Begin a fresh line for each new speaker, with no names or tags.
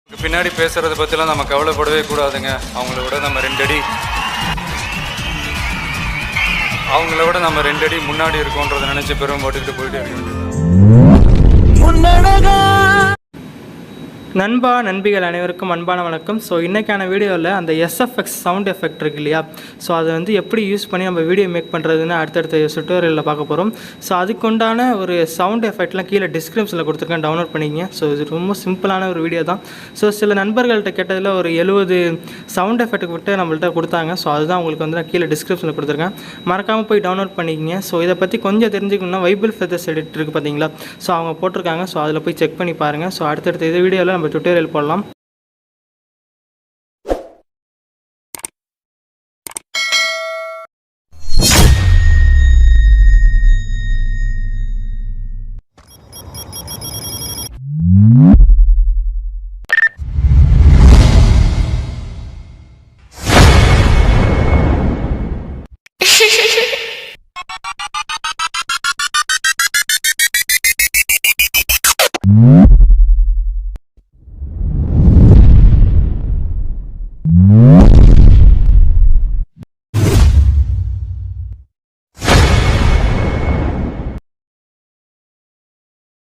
பின்னாடி பேசுகிறத பற்றிலாம் நம்ம கவலைப்படவே கூடாதுங்க. அவங்கள விட நம்ம 2 அடி முன்னாடி இருக்கோன்றதை நினச்சி பெருமைப்பட்டுக்கிட்டு போயிட்டே இருக்கோம்.
நண்பா நண்பிகள் அனைவருக்கும் அன்பான வணக்கம். ஸோ இன்றைக்கான வீடியோவில் அந்த எஸ்எஃப்எக்ஸ் சவுண்ட் எஃபெக்ட் இருக்கு இல்லையா, ஸோ அதை வந்து எப்படி யூஸ் பண்ணி நம்ம வீடியோ மேக் பண்ணுறதுன்னு அடுத்தடுத்த டுட்டோரியலில் பார்க்க போகிறோம். ஸோ அதுக்குண்டான ஒரு சவுண்ட் எஃபெக்ட்லாம் கீழே டிஸ்கிரிப்ஷனில் கொடுத்துருக்கேன், டவுன்லோட் பண்ணிக்கங்க. ஸோ இது ரொம்ப சிம்பிளான ஒரு வீடியோ தான். ஸோ சில நண்பர்கள்ட்ட கேட்டதில் ஒரு 70 சவுண்ட் எஃபெக்ட் விட்டு நம்மள்ட்ட கொடுத்தாங்க. ஸோ அதுதான் உங்களுக்கு வந்து நான் கீழே டிஸ்கிரிப்ஷனில் கொடுத்துருக்கேன், மறக்காமல் போய் டவுன்லோட் பண்ணிக்கங்க. ஸோ இதை பற்றி கொஞ்சம் தெரிஞ்சுக்கணும்னா வைபிள் ஃபெதர்ஸ் எடிட் இருக்குது பார்த்தீங்களா, ஸோ அவங்க போட்டிருக்காங்க. ஸோ அதில் போய் செக் பண்ணி பாருங்கள். ஸோ அடுத்தடுத்த இது வீடியோவில் டுட்டோரியல் போடலாம்.